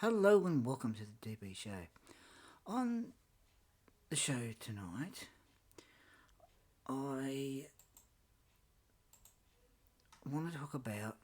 Hello and welcome to the DB Show. On the show tonight, I want to talk about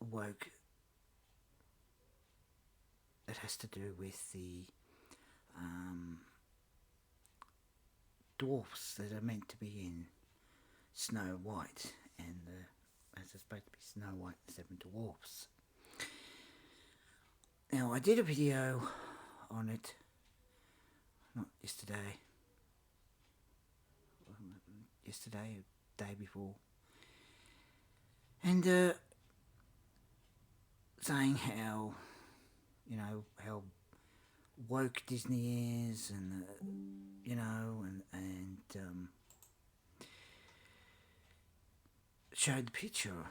work that has to do with the dwarfs that are meant to be in Snow White and as it's supposed to be Snow White and the Seven Dwarfs. Now, I did a video on it, not yesterday, yesterday, day before, and saying how, how woke Disney is, and showed the picture,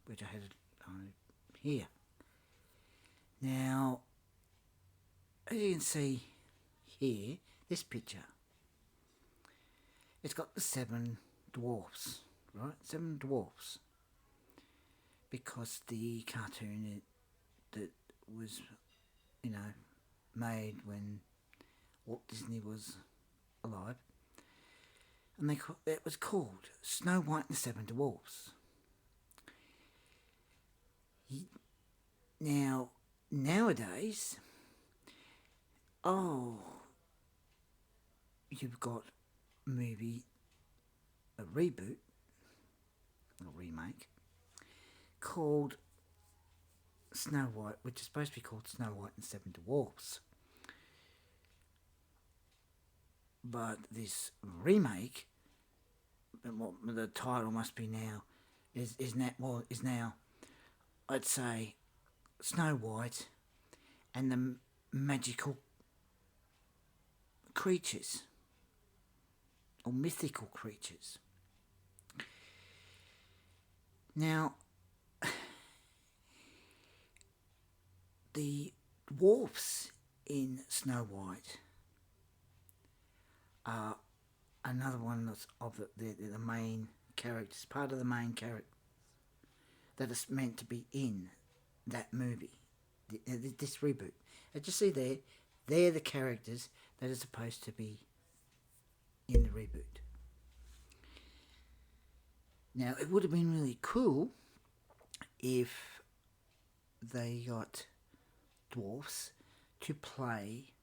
which I had here. Now, as you can see here, this picture, it's got the seven dwarfs, right? Seven dwarfs. Because the cartoon that was, made when Walt Disney was alive, and it was called Snow White and the Seven Dwarfs. Now, nowadays, you've got a movie, a reboot, a remake, called Snow White, which is supposed to be called Snow White and the Seven Dwarfs. But this remake, what the title must be now, is now, I'd say, Snow White and the magical creatures, or mythical creatures. Now, the dwarfs in Snow White are another one that's of the main characters, part of the main characters that is meant to be in that movie, this reboot. As you see there, they're the characters that are supposed to be in the reboot. Now, it would have been really cool if they got dwarfs to play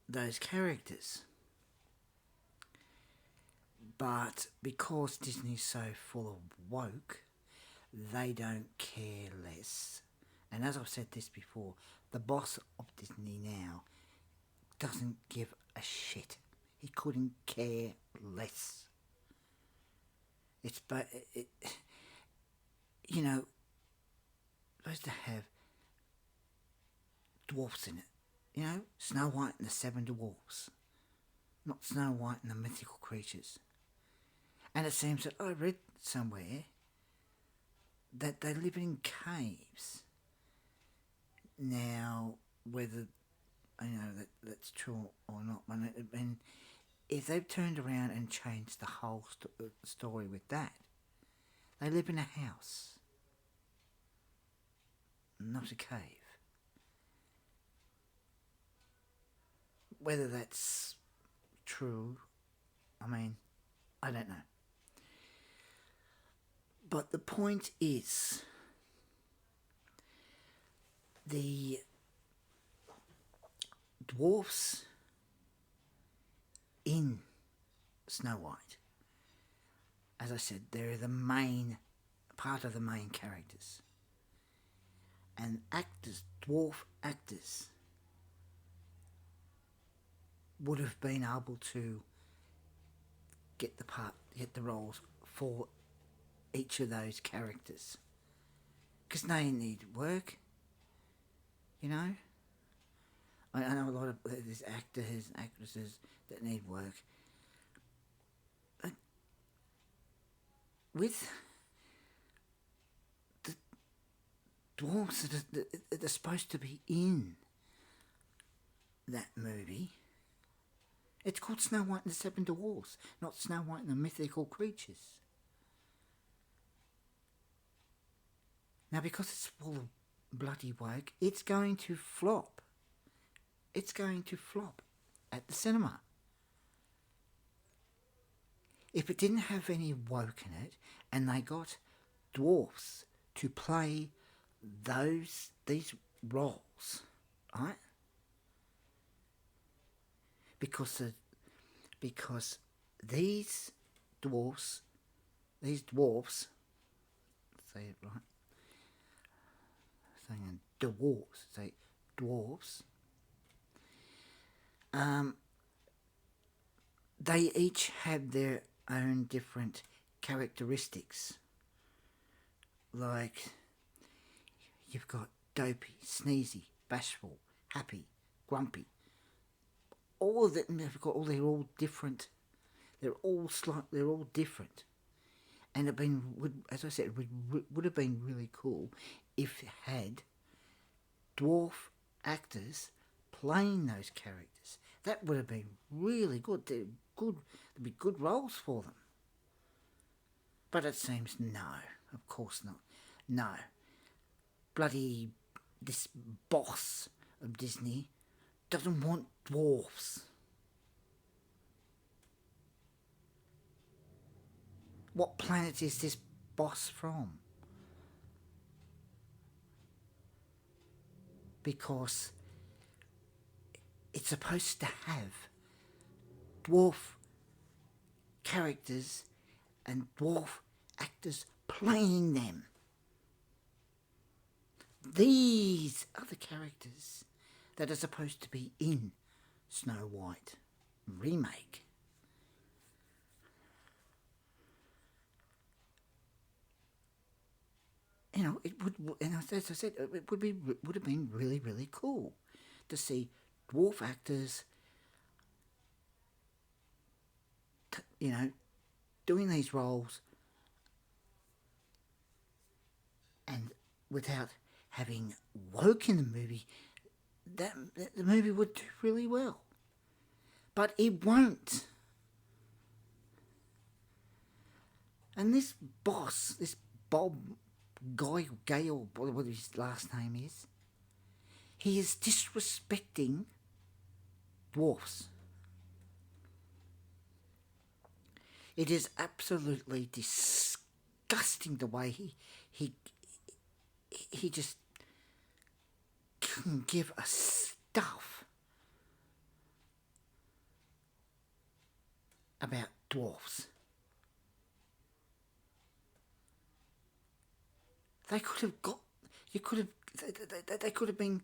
those characters. But because Disney's so full of woke, they don't care less. And as I've said this before, the boss of Disney now doesn't give a shit. He couldn't care less. It's supposed to have dwarfs in it. Snow White and the Seven Dwarfs. Not Snow White and the mythical creatures. And it seems that I read somewhere that they live in caves. Now, whether that's true or not, and if they've turned around and changed the whole story with that, they live in a house, not a cave. Whether that's true, I don't know. But the point is, the dwarfs in Snow White, as I said, they're the main part of the main characters. And dwarf actors, would have been able to get the roles for each of those characters. Because they need work, I know a lot of there's actors and actresses that need work. But with the dwarves that are supposed to be in that movie, it's called Snow White and the Seven Dwarfs, not Snow White and the Mythical Creatures. Now, because it's full of bloody woke, it's going to flop. It's going to flop at the cinema. If it didn't have any woke in it, and they got dwarfs to play these roles, right? Because these dwarfs, say it right, saying dwarfs, they each have their own different characteristics. Like, you've got dopey, sneezy, bashful, happy, grumpy. All of them have got they're all different. They're all different. And as I said, would have been really cool if it had dwarf actors playing those characters. That would have been really good. There'd be good roles for them. But it seems no, of course not. No. Bloody this boss of Disney doesn't want dwarfs. What planet is this boss from? Because it's supposed to have dwarf characters and dwarf actors playing them. These are the characters that are supposed to be in Snow White remake. You know, it would, and as I said, it would have been really, really cool to see dwarf actors, doing these roles, and without having woke in the movie, that the movie would do really well. But it won't. And this boss, this Bob Gale, what his last name is, he is disrespecting dwarfs. It is absolutely disgusting the way he just can give a stuff about dwarfs. They could have they could have been,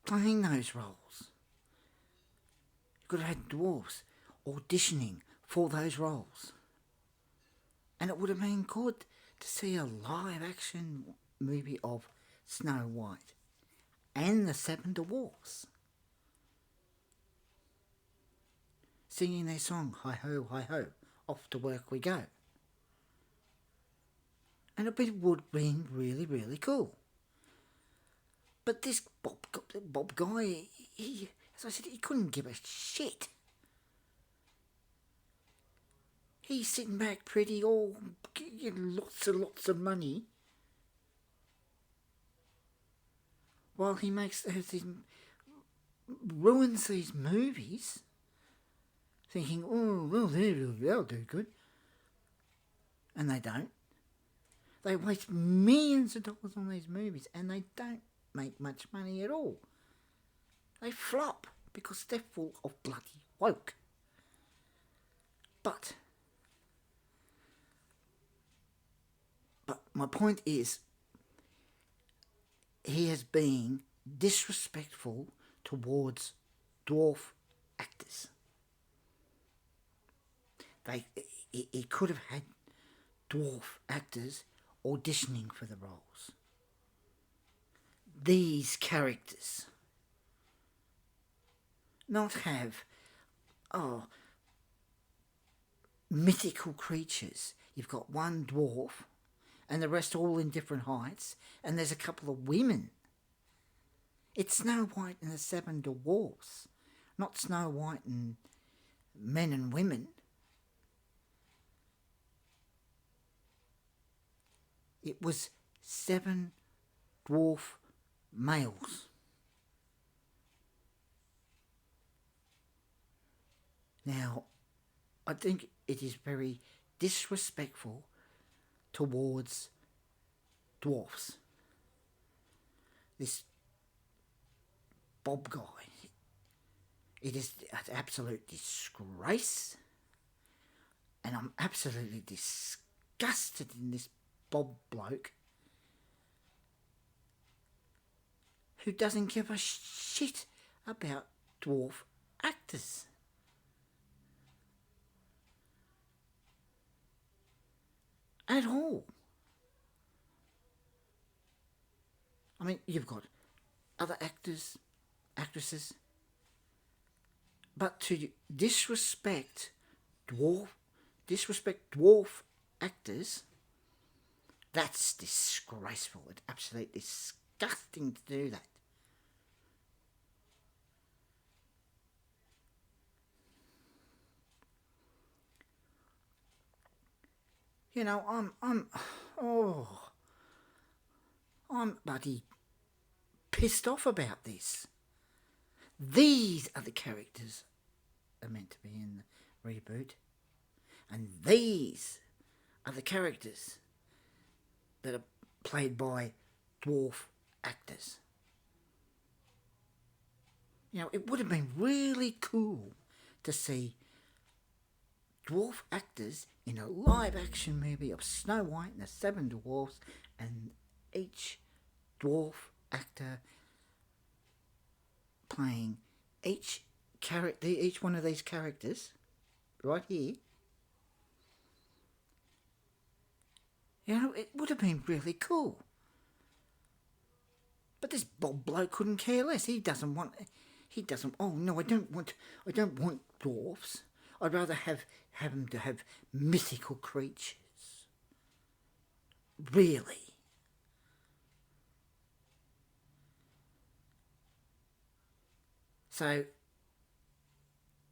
playing those roles. You could have had dwarfs auditioning for those roles. And it would have been good to see a live action movie of Snow White and the Seven Dwarfs singing their song, hi ho, off to work we go. And it would have been really, really cool. But this Bob guy, as I said, he couldn't give a shit. He's sitting back pretty, all getting lots of money, while he ruins these movies, thinking, oh, well, they'll do good. And they don't. They waste millions of dollars on these movies and they don't make much money at all. They flop because they're full of bloody woke. But my point is, he has been disrespectful towards dwarf actors. He could have had dwarf actors auditioning for the roles. These characters. Not have, mythical creatures. You've got one dwarf and the rest all in different heights, and there's a couple of women. It's Snow White and the Seven Dwarfs, not Snow White and men and women. It was 7 dwarf males. Now, I think it is very disrespectful towards dwarfs. This Bob guy, it is an absolute disgrace, and I'm absolutely disgusted in this Bob bloke who doesn't give a shit about dwarf actors. At all. I mean, you've got other actors, actresses, but to disrespect dwarf actors, that's disgraceful. It's absolutely disgusting to do that. You know, I'm bloody pissed off about this. These are the characters that are meant to be in the reboot, and these are the characters that are played by dwarf actors. You know, it would have been really cool to see dwarf actors in a live action movie of Snow White and the Seven Dwarfs, and each dwarf actor playing each one of these characters right here. You know, it would have been really cool. But this Bob bloke couldn't care less. He doesn't. Oh no, I don't want dwarfs. I'd rather have them to have mythical creatures. Really. So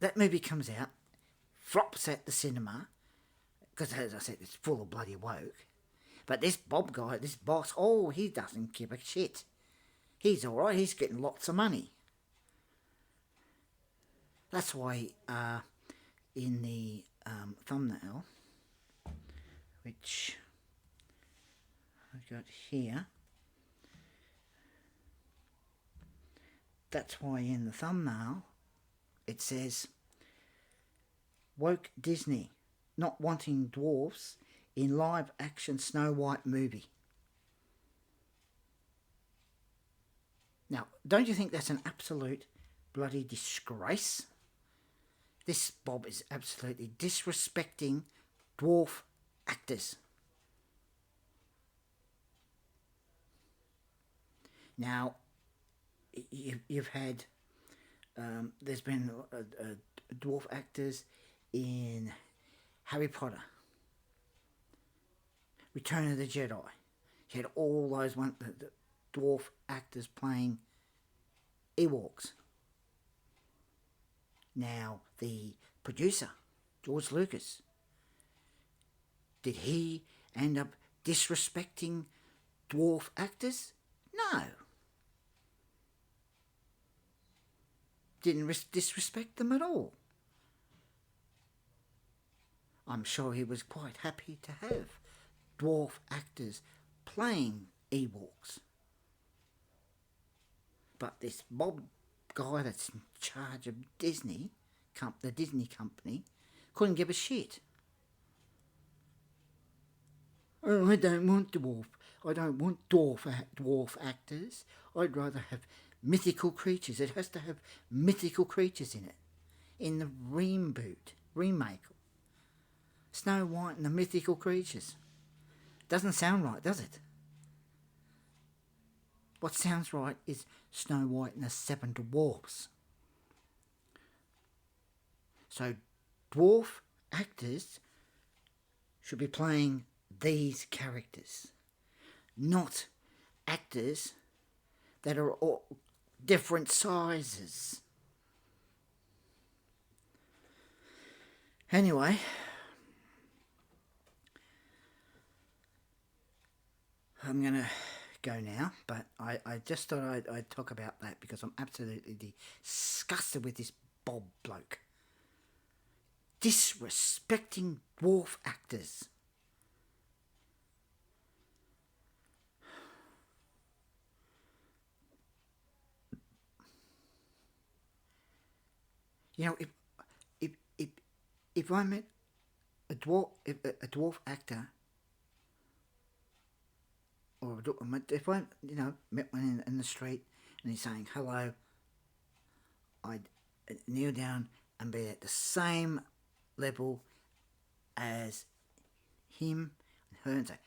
that movie comes out, flops at the cinema, because as I said, it's full of bloody woke. But this Bob guy, this boss, he doesn't give a shit. He's alright, he's getting lots of money. That's why in the thumbnail, which I've got here, that's why in the thumbnail it says, woke Disney not wanting dwarfs in live action Snow White movie. Now, don't you think that's an absolute bloody disgrace? This Bob is absolutely disrespecting dwarf actors. Now, you've had, there's been dwarf actors in Harry Potter, Return of the Jedi. You had all those the dwarf actors playing Ewoks. Now, the producer, George Lucas, did he end up disrespecting dwarf actors? No. Didn't disrespect them at all. I'm sure he was quite happy to have dwarf actors playing Ewoks. But this Bob guy that's in charge of Disney, the Disney company, couldn't give a shit. Oh, I don't want dwarf actors. I'd rather have mythical creatures. It has to have mythical creatures in it. In the remake, Snow White and the mythical creatures. Doesn't sound right, does it? What sounds right is Snow White and the Seven Dwarfs. So dwarf actors should be playing these characters, not actors that are all different sizes. Anyway, I'm going to go now, but I just thought I'd talk about that because I'm absolutely disgusted with this Bob bloke. Disrespecting dwarf actors. You know, if if if I met a dwarf actor, or if I met one in the street and he's saying hello, I'd kneel down and be at the same level as him and her and say,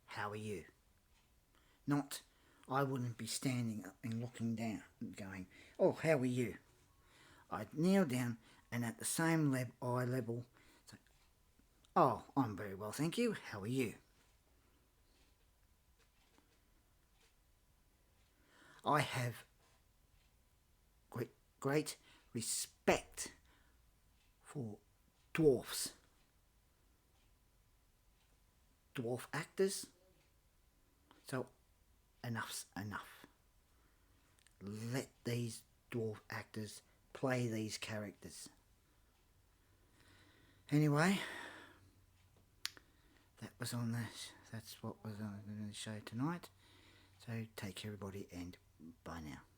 "How are you?" Not, I wouldn't be standing up and looking down and going, "Oh, how are you?" I'd kneel down and at the same eye level say, "Oh, I'm very well, thank you. How are you?" I have great respect for dwarfs, dwarf actors. So enough's enough. Let these dwarf actors play these characters. Anyway, that was on this. That's what was on the show tonight. So take care, everybody, and bye now.